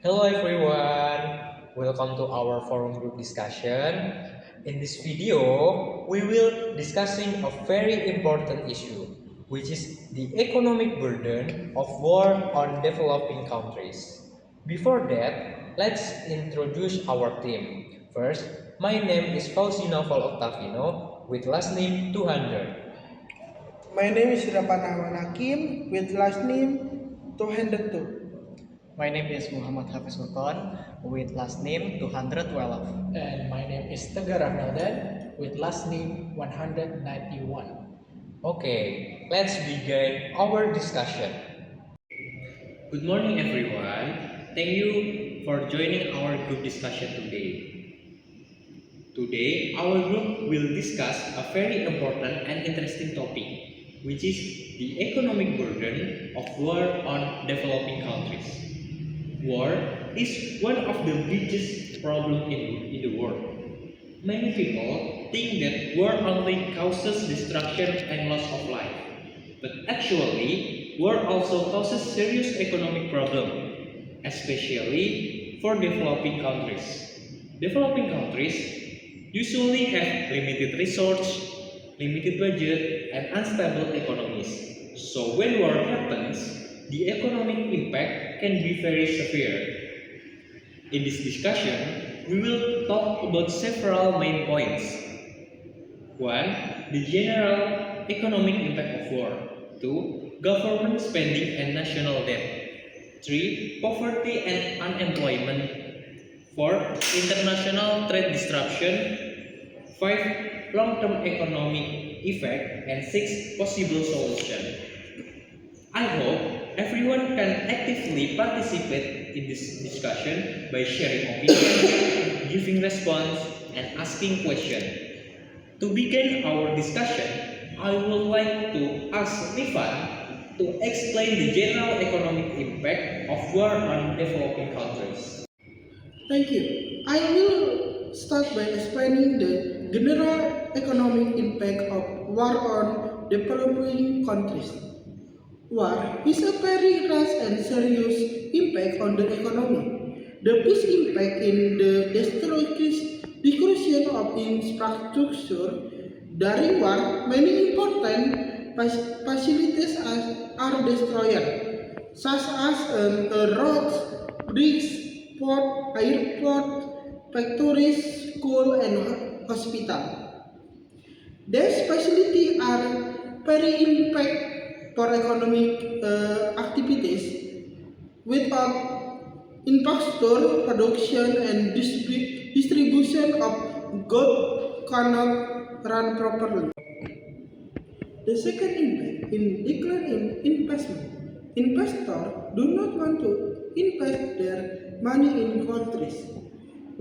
Hello everyone, welcome to our forum group discussion. In this video, we will discussing a very important issue, which is the economic burden of war on developing countries. Before that, let's introduce our team. First, my name is Fauzi Novel Octavino with last name 200. My name is Rapan Hakim with last name 202. My name is Muhammad Hafiz Nurton with last name 212. And my name is Tegar Rameldan with last name 191. Okay, let's begin our discussion. Good morning everyone. Thank you for joining our group discussion today. Today, our group will discuss a very important and interesting topic, which is the economic burden of war on developing countries. War is one of the biggest problems in the world. Many people think that war only causes destruction and loss of life. But actually, war also causes serious economic problems, especially for developing countries. Developing countries usually have limited resources, limited budget, and unstable economies. So when war happens, the economic impact can be very severe. In this discussion, we will talk about several main points. 1. The general economic impact of war. 2. Government spending and national debt. 3. Poverty and unemployment. 4. International trade disruption. 5. Long-term economic effect. And 6. Possible solution. I hope everyone can actively participate in this discussion by sharing opinions, giving response, and asking questions. To begin our discussion, I would like to ask Rifan to explain the general economic impact of war on developing countries. Thank you. I will start by explaining the general economic impact of war on developing countries. War is a very large and serious impact on the economy. The first impact in the destruction of infrastructure. During war, many important facilities are destroyed, such as roads, bridges, port, airport, factories, school, and hospital. These facilities are very impact for economic activities without infrastructure, production, and distribution of goods cannot run properly. The second impact in decline in investment. Investors do not want to invest their money in countries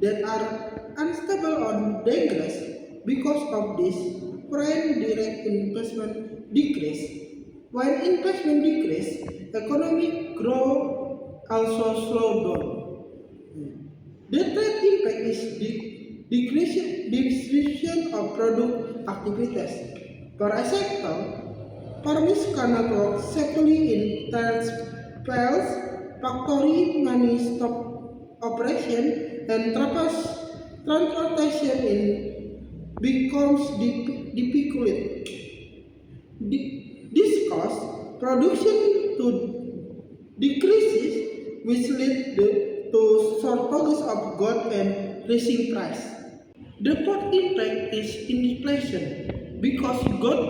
that are unstable or dangerous. Because of this, foreign direct investment decrease. While investment decrease, economic growth also slow down. The third impact is distribution of product activities. For example, farmers cannot work safely in test fields, factory money stop operation, and transportation in becomes difficult. This causes production to decreases, which lead to shortages of goods and rising price. The fourth impact is inflation, because goods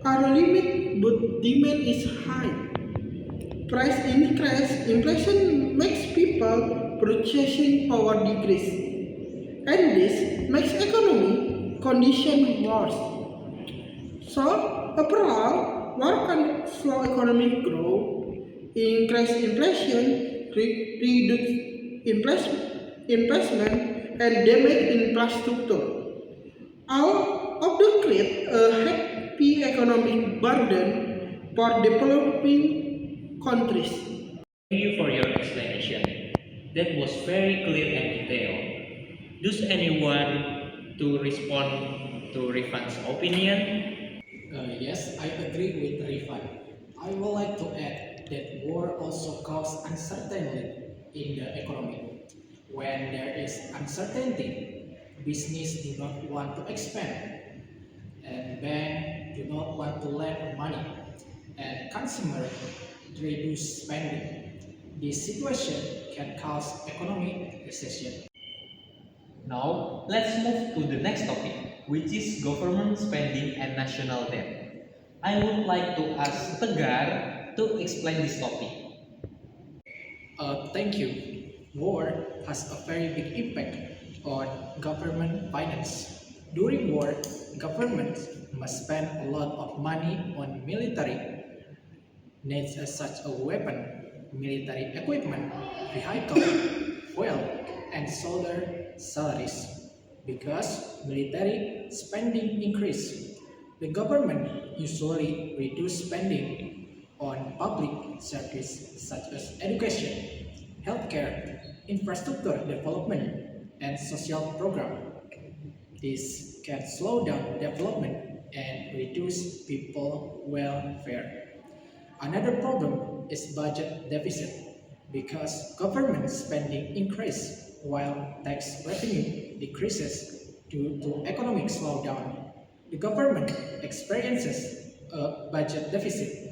are limited but demand is high. Price increase, inflation makes people purchasing power decrease, and this makes economy condition worse. So overall, war can slow economic growth, increase inflation, reduce investment, and damage infrastructure. All of the create a heavy economic burden for developing countries. Thank you for your explanation. That was very clear and detailed. Does anyone to respond to Rifan's opinion? Yes, I agree with Rifan. I would like to add that war also causes uncertainty in the economy. When there is uncertainty, business do not want to expand, and banks do not want to lend money, and consumers reduce spending. This situation can cause economic recession. Now, let's move to the next topic, which is government spending and national debt. I would like to ask Tegar to explain this topic. Thank you. War has a very big impact on government finance. During war, governments must spend a lot of money on military needs such as weapon, military equipment, vehicle, fuel, and soldier salaries. Because military spending increase, the government usually reduce spending on public service such as education, healthcare, infrastructure development, and social program. This can slow down development and reduce people welfare. Another problem is budget deficit because government spending increases while tax revenue decreases due to economic slowdown. The government experiences a budget deficit.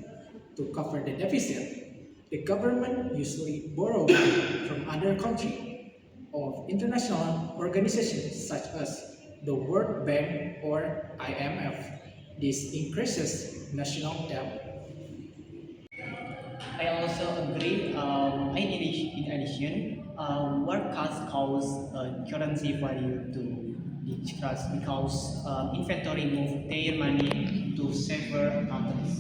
To cover the deficit, the government usually borrow money from other countries or international organizations such as the World Bank or IMF. This increases national debt. I also agree. In addition, war cuts cause currency value to decrease because inventory move their money to safer countries.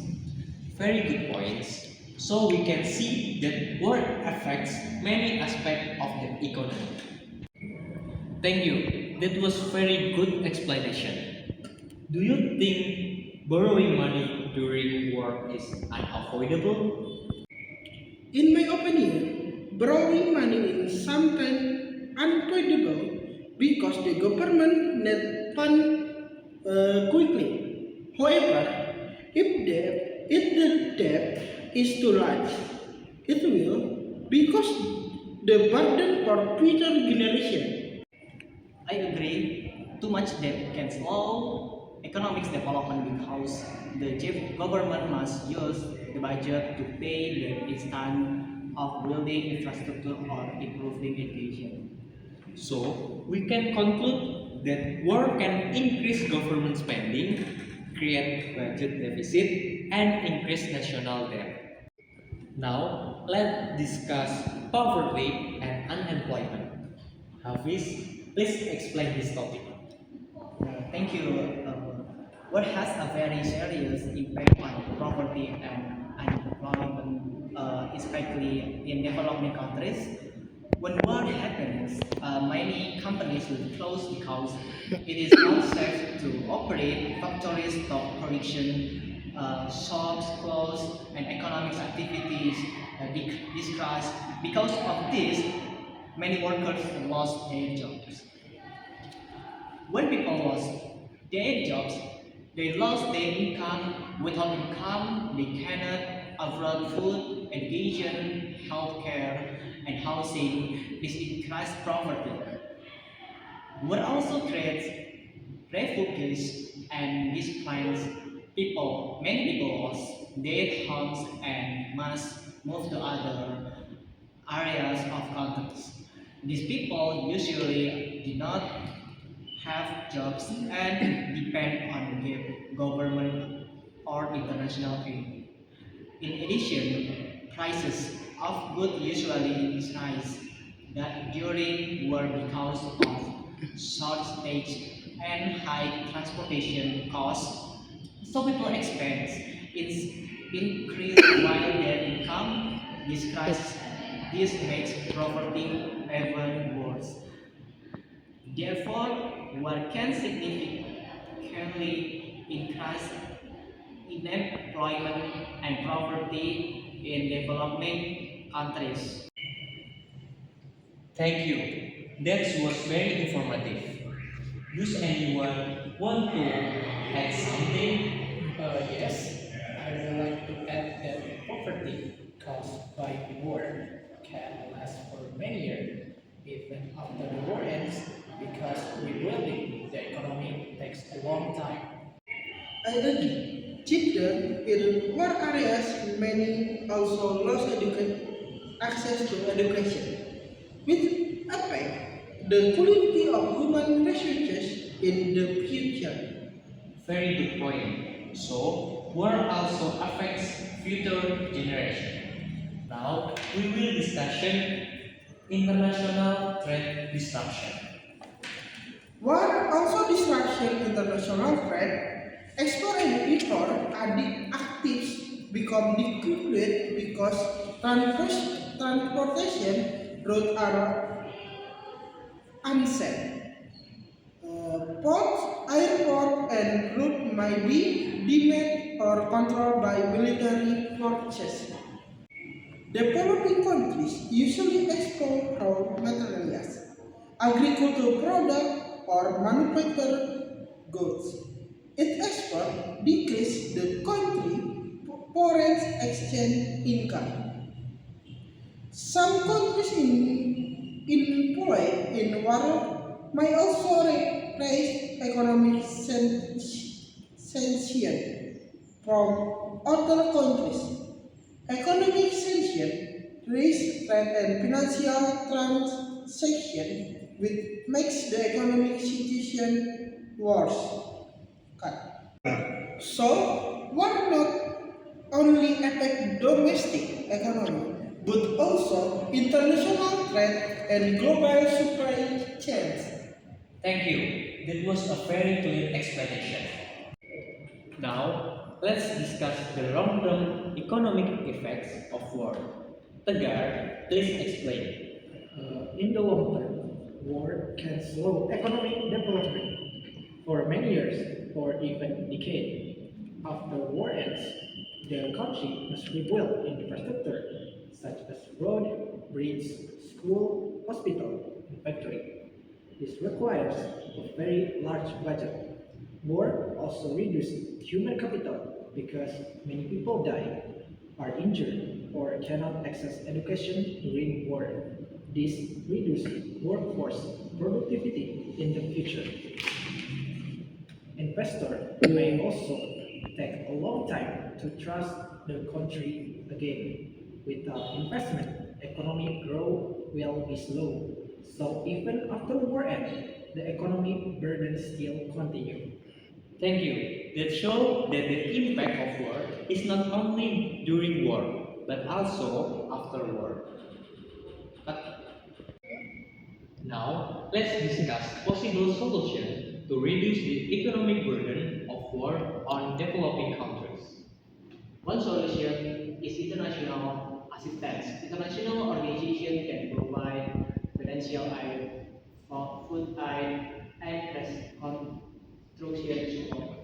Very good points. So we can see that war affects many aspects of the economy. Thank you. That was very good explanation. Do you think borrowing money during war is unavoidable? In my opinion, borrowing money is sometimes unavoidable because the government need fund quickly. However, if the debt is too large, it will because the burden for future generation. I agree. Too much debt can slow economic development because the government must use the budget to pay the extent of building infrastructure or improving education. So we can conclude that war can increase government spending, create budget deficit, and increase national debt. Now, let's discuss poverty and unemployment. Hafiz, please explain this topic. Thank you. War has a very serious impact on poverty and unemployment, especially in developing countries. When war happens, many companies will close because it is not safe to operate, factories stop production, shops close, and economic activities decrease. Because of this, many workers lost their jobs. When people lost their jobs, they lost their income. Without income, they cannot afford food, education, healthcare, and housing. This increases poverty. What also creates refugees and displaced people. Many people lost their homes and must move to other areas of countries. These people usually do not have jobs and depend on the government or international aid. In addition, prices of goods usually rise that during war because of shortage and high transportation costs. So people expense is increase while their income decreases. This makes poverty even worse. Therefore, war can significantly increase unemployment and poverty in developing countries. Thank you. That was very informative. Does anyone want to add something? Yes, I would like to add that poverty caused by war can last for many years, even after the war ends, because rebuilding the economy takes a long time. I agree. Children in poor areas many also lost access to education, which affect the quality of human resources in the future. Very good point. So, war also affects future generation. Now, we will discussion international trade disruption. War also disruption international trade, export and import actives become decreased because transportation routes are unsafe. Ports, airport, and route might be deemed or controlled by military forces. Developing countries usually export raw materials, agricultural products, or manufactured goods. Its export decreases the country's foreign exchange income. Some countries employed in war may also raise economic sanctions from other countries. Economic sanctions raise trade and financial transactions, which makes the economic situation worse. Cut. So, war not only affect domestic economy, but also international trade and global supply chains. Thank you. That was a very clear explanation. Now, let's discuss the long-term economic effects of war. Tegar, please explain. In the long term, war can slow economic development for many years or even decades. After war ends, the country must rebuild infrastructure such as road, bridge, school, hospital, and factory. This requires a very large budget. War also reduces human capital because many people die, are injured, or cannot access education during war. This reduces workforce productivity in the future. Investors may also take a long time to trust the country again. Without investment, economic growth will be slow. So even after war ends, the economic burden still continue. Thank you. That shows that the impact of war is not only during war, but also after war. Now, let's discuss possible solutions to reduce the economic burden of war on developing countries. One solution is international assistance. International organizations can provide financial aid, food aid, and reconstruction support.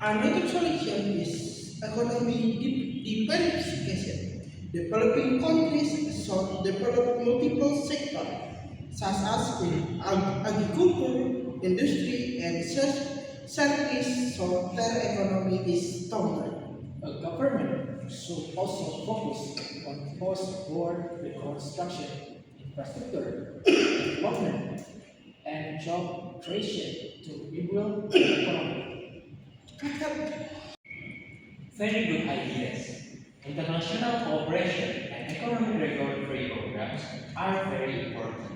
Another solution is economic diversification. Developing countries should develop multiple sectors, such as in agriculture, industry, and service, so their economy is stronger. A government should also focus on post-war reconstruction, infrastructure, development, and job creation to rebuild the economy. Very good ideas. International cooperation and economic recovery programs are very important.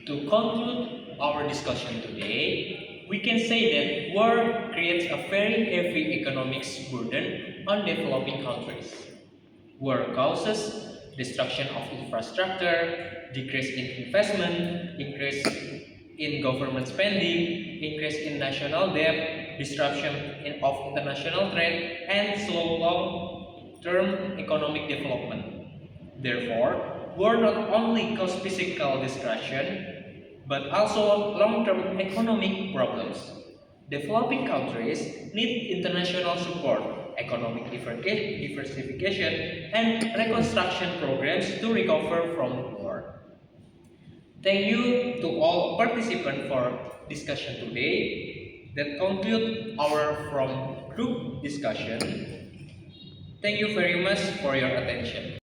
To conclude our discussion today, we can say that war creates a very heavy economic burden on developing countries. War causes destruction of infrastructure, decrease in investment, increase in government spending, increase in national debt, disruption of international trade, and slow long-term economic development. Therefore, war not only causes physical destruction, but also long-term economic problems. Developing countries need international support, economic diversification, and reconstruction programs to recover from war. Thank you to all participants for discussion today. That concludes our from group discussion. Thank you very much for your attention.